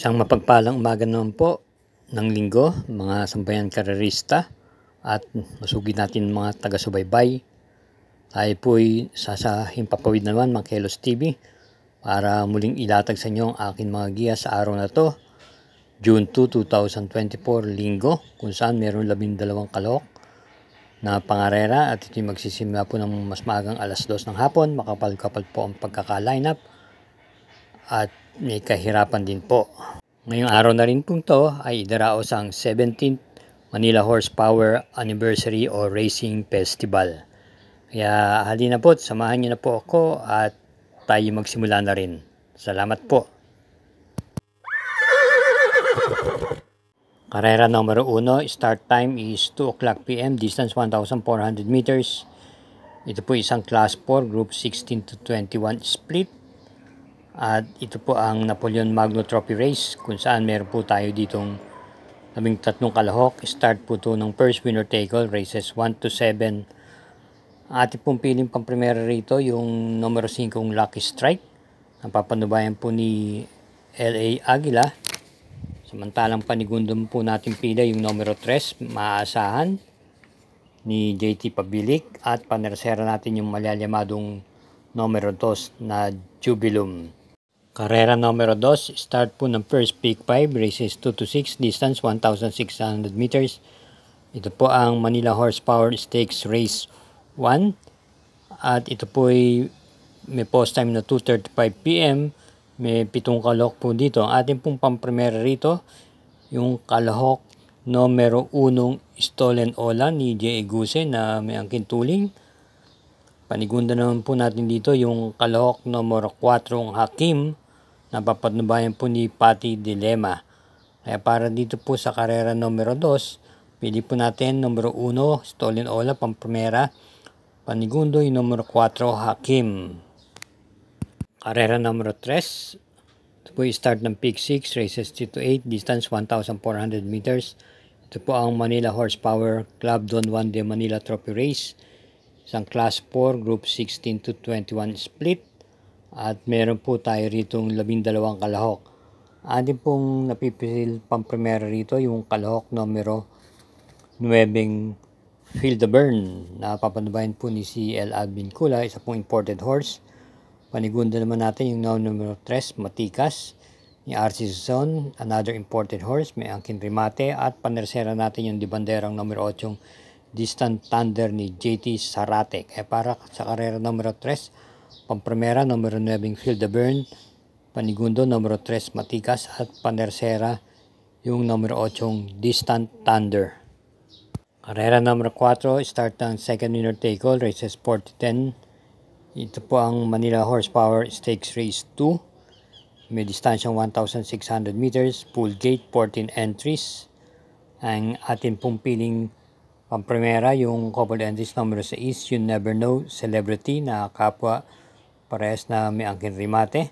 Isang mapagpalang umaga naman po ng linggo, mga sambayan karerista at masugid natin mga taga-subaybay. Tayo po'y himpapawid naman mga Kelos TV para muling ilatag sa inyo ang aking mga giya sa araw na to, June 2, 2024, linggo, kung saan meron 12 kalahok na pangarera at ito'y magsisimula po ng mas maagang alas 2 ng hapon. Makapal-kapal po ang pagkaka-line up at may kahirapan din po. Ngayong araw na rin po ito ay idaraos ang 17th Manila Horsepower Anniversary o Racing Festival. Kaya halina po, samahan niyo na po ako at tayo magsimula na rin. Salamat po. Karera numero 1, start time is 2 o'clock p.m., distance 1,400 meters. Ito po isang class 4, group 16 to 21 split. At ito po ang Napoleon Magno Trophy Race kung saan meron po tayo ditong 13 kalahok. Start po ito ng first winner take all, races 1 to 7. Ating pong piling pang primera rito yung numero 5 Lucky Strike. Napapanubayan po ni L.A. Aguila. Samantalang panigundon po natin pila yung numero 3, Maasahan ni JT Pabilik. At panersera natin yung malyamadong numero 2 na Jubilum. Karera numero 2, start po ng first pick 5, races 2 to 6, distance 1,600 meters. Ito po ang Manila Horsepower Stakes Race 1. At ito po ay may post time na 2:35 p.m. May 7 kalahok po dito. Ang ating pong pampremera rito, yung kalahok numero 1 Stolen Ola ni J. Eguse na may angkin tuling. Panigunda naman po natin dito yung kalahok numero 4 Hakim na papatnubayan po ni Patty Dilema. Kaya para dito po sa karera numero 2, pili po natin numero 1 Stolen Ola pampremera. Panigundo yung numero 4 Hakim. Karera numero 3, ito po yung start ng pick 6, races 2 to 8, distance 1,400 meters. Ito po ang Manila Horsepower Club Don Juan de Manila Trophy Race. Isang class 4, group 16 to 21 split. At meron po tayo ritong 12 kalahok. Atin pong napipisil pampremera rito yung kalahok numero 9 Feel the Burn na papanubayan po ni si L. Alvin Kula, isa pong imported horse. Panigunda naman natin yung numero 3 Matikas ni RC Zone, another imported horse, may angkin remate. At panersera natin yung dibanderang numero 8 Distant Thunder ni JT Sarate. Kaya para sa karera numero 3, pampremera numero 9 Feel the Burn, panigundo numero 3 Matikas, at panersera yung numero 8 Distant Thunder. Karera numero 4, start ng second winner take all, races 4 to 10. Ito po ang Manila Horsepower Stakes Race 2. May distansyang 1,600 meters, full gate, 14 entries. Ang atin pong piling pampremera yung couple entries numero 6, You Never Know Celebrity na kapwa parehas na may angkin remate.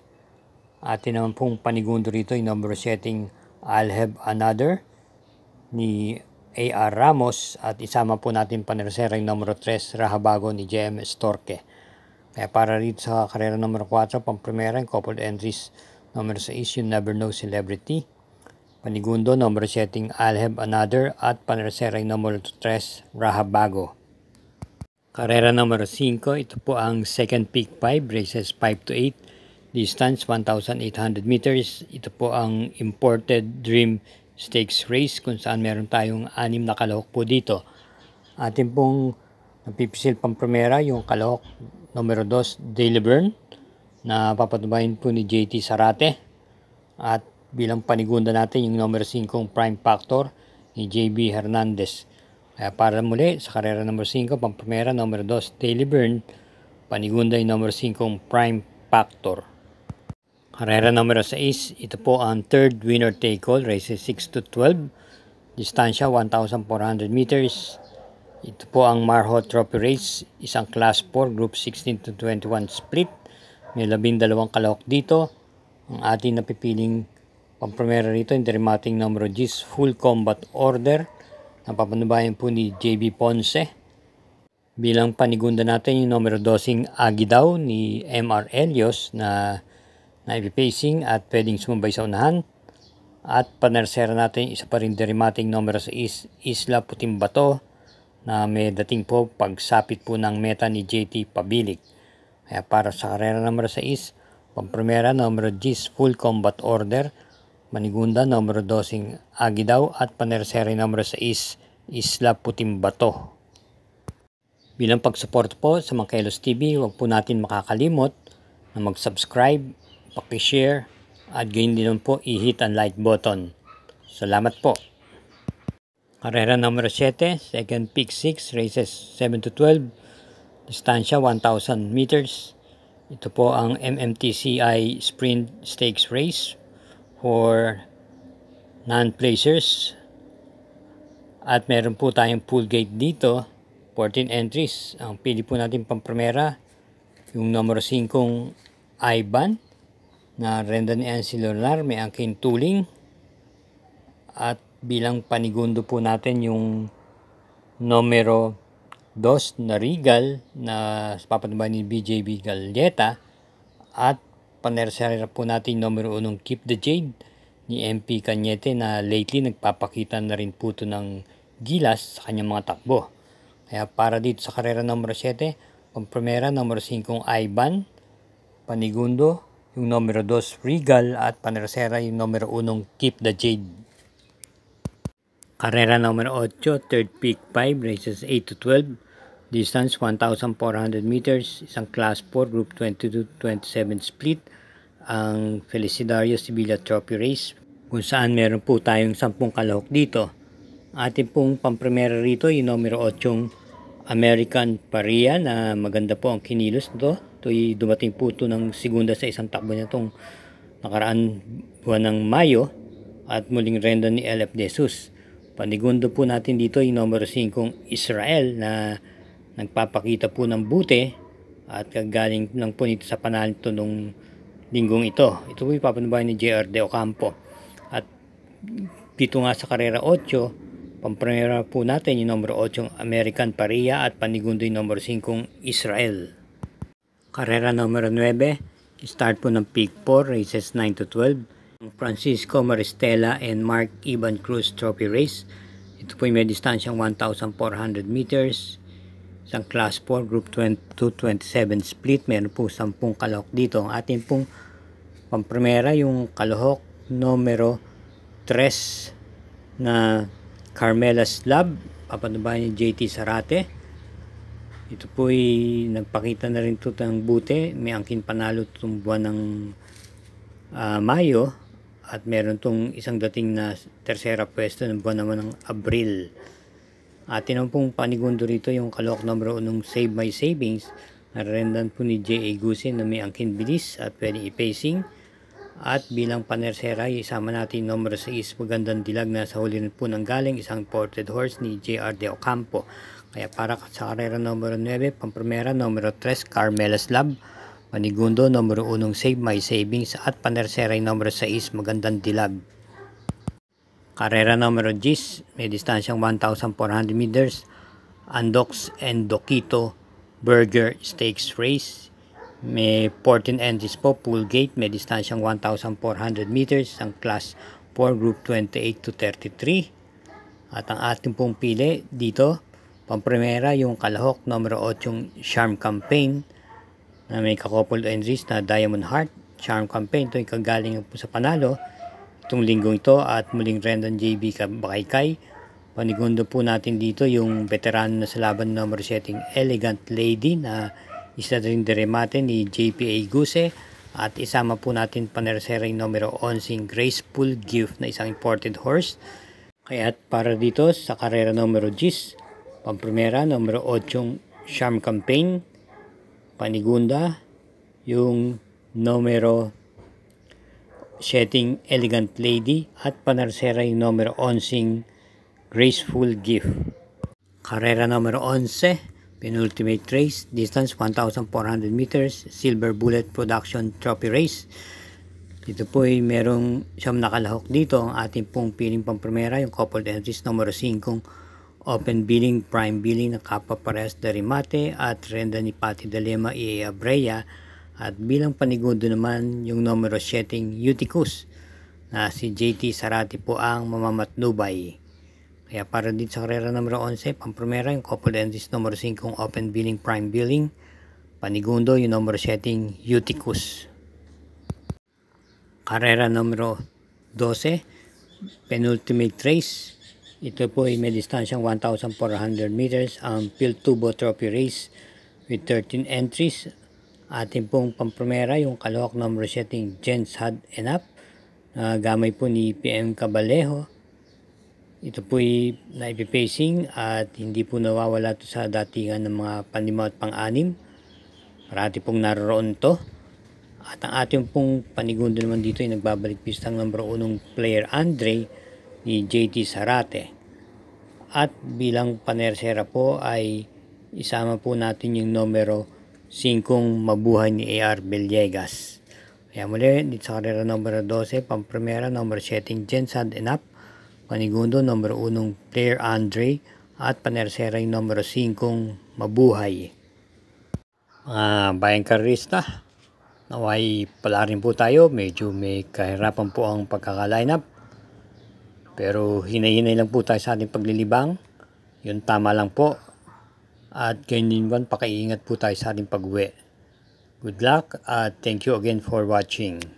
Atin naman pong panigundo rito yung numero 7 I'll Have Another ni A.R. Ramos, at isama po natin panersera yung numero 3 Rahabago ni J.M. Storke. Kaya para rito sa karera numero 4, pampremera yung couple entries numero 6 You Never Know Celebrity, panigundo numero 7 I'll Have Another, at panersera yung numero 3 Rahabago. Karera numero 5, ito po ang second pick 5, races 5 to 8, distance 1,800 meters. Ito po ang imported Dream Stakes Race kung saan meron tayong 6 na kalahok po dito. Atin pong napipisil pampremera yung kalahok numero 2 Daily Burn na papatubayin po ni JT Sarate. At bilang panigunda natin yung numero 5 Prime Factor ni JB Hernandez. Kaya para muli sa karera numero 5, pampremera numero 2 Daily Burn, panigunda yung numero 5 Prime Factor. Karera numero 6, ito po ang third winner take all, races 6 to 12, distansya 1,400 meters. Ito po ang Marho Trophy Race, isang class 4, group 16 to 21 split. May 12 kalahok dito. Ang ating napipiling pampremera rito, yung dramatic numero 10 Full Combat Order, napapanubayan po ni JB Ponce. Bilang panigunda natin yung numero 12 Agidaw ni MR Elios na ipipacing at pwedeng sumabay sa unahan. At panersera natin, isa pa rin derimating numero 6, Isla Puting Bato, na may dating po pagsapit po ng meta ni JT Pabilik. Kaya para sa karera numero 6, pampremera numero 10, Full Combat Order, Manigunda numero 12, Agidaw, at panersera numero 6, Isla Puting Bato. Bilang pagsupport po sa mga Kelos TV, huwag po natin makakalimot na mag-subscribe, paki-share, at gayon din po i-hit ang like button. Salamat po. Karera numero 7, second pick 6, races 7 to 12, distansya 1,000 meters. Ito po ang MMTCI Sprint Stakes Race for non-placers. At meron po tayong pool gate dito, 14 entries. Ang pili po natin pampremera, yung numero 5, Ivan, na renda ni Ancilonar, may angkin tuling. At bilang panigundo po natin yung numero 2 na Regal, na papatumbahan ni BJB Galleta. At panersera po natin numero 1, Keep the Jade, ni MP Cañete, na lately nagpapakita na rin po ito ng gilas sa kanyang mga takbo. Kaya para dito sa karera numero 7, pampremera numero 5, Ivan, panigundo yung numero 2, Regal, at panersera yung numero 1, Keep the Jade. Karera numero 8, third pick 5, races 8 to 12, distance 1,400 meters, isang class 4, group 22-27 split, ang Felicidario Sevilla Trophy Race, kung saan meron po tayong 10 kalahok dito. Ating pong pampremera rito yung numero 8, American Paria, na maganda po ang kinilos nito. Ito'y dumating po ito ng segunda sa isang takbo na itong nakaraan buwan ng Mayo, at muling renda ni LF De Jesus. Panigundo po natin dito yung numero 5, Israel, na nagpapakita po ng buti, at kagaling lang po nito sa panalo nito nung linggong ito. Ito po ipapanubayan ni JR De Ocampo. At dito nga sa karera 8, pampremera po natin yung numero 8, American Paria, at panigundo yung numero 5, Israel. Karera numero 9, start po ng pick 4, races 9 to 12, Francisco Maristela and Mark Ivan Cruz Trophy Race. Ito po may distansyang 1,400 meters, isang class 4, group 22-27 split. Meron po 10 kalahok dito. Ang ating pong pampremera yung kalahok numero 3 na Carmela Slab, papanubayan ni JT Sarate. Ito po ay nagpakita na rin ito ng buti. May angkin panalo itong buwan ng Mayo, at meron itong isang dating na tersera pwesto ng buwan naman ng Abril. Atin ang pong panigundo rito yung kalahok numero 1, Save My Savings, na rendan po ni J.A. Gusin, na may angkin bilis at pwedeng i-pacing. At bilang panersera, isama natin numero 6, Magandang Dilag, na sa huli rin po ng galing, isang ported horse ni JR De Ocampo. Kaya para sa karera numero 9, pampremera numero 3, Carmela Slab, panigundo numero 1, Save My Savings, at panersera numero 6, Magandang Dilag. Karera numero 10, may distansyang 1,400 meters, Andox and Doquito Burger Stakes Race. May 14 entries po, pool gate, may distansyang 1,400 meters, ang class 4, group 28 to 33. At ang ating pong pili dito, pampremera yung kalahok numero 8, Charm Campaign, na may kakoupled entries na Diamond Heart. Charm Campaign, ito yung kagaling po sa panalo itong linggong ito, at muling rendan JB Bakaykay. Panigundo po natin dito yung veterano na sa laban numero 7, Elegant Lady, na isa rin deremate ni JPA Guse. At isama po natin panersera yung numero 11, Graceful Gift, na isang imported horse. Kaya para dito sa karera numero 10, pampremera numero 8, Charm Campaign, panigunda yung numero 7, Elegant Lady, at panersera yung numero 11, Graceful Gift. Karera numero 11, penultimate race, distance 1,400 meters, Silver Bullet Production Trophy Race. Dito po ay merong siyam nakalahok dito. Ang ating pong piling pampremera, yung coupled entries numero 5, Open Billing, Prime Billing, na Kappa Pares de Rimate, at renda ni Pati Dalema E. Abreya. At bilang panigundo naman yung numero 7, Uticus, na si JT Zarate po ang mamamatnubay. Kaya para dito sa karera numero 11, pampromera yung couple entries numero 5 open billing, prime billing. Panigundo yung numero setting Eutychus. Karera numero 12, penultimate race. Ito po ay may distansyang 1,400 meters. Ang Field Tubo Trophy Race with 13 entries. Ating pong pampromera yung kalahok number setting Gents Had Enough. Gamay po ni PM Cabalejo. Ito po ay naipipacing at hindi po nawawala to sa datingan ng mga panlima at pang-anim. Parati pong naroon to. At ang ating pong panigundo naman dito ay nagbabalik pistang number 1 player Andre ni JT Zarate. At bilang panersera po ay isama po natin yung numero 5 mabuhay ni AR Villegas. Kaya muli dito sa karera numero 12, pampremera number setting Gents Had Enough, panigundo numero 1 player Andre at panersera yung numero 5 mabuhay. Mga bayang karista, naway pala rin po tayo, medyo may kahirapan po ang pagkaka-line up. Pero hinay-hinay lang po tayo sa ating paglilibang. Yun tama lang po. At ganyan din pakaiingat po tayo sa ating pag-uwi. Good luck at thank you again for watching.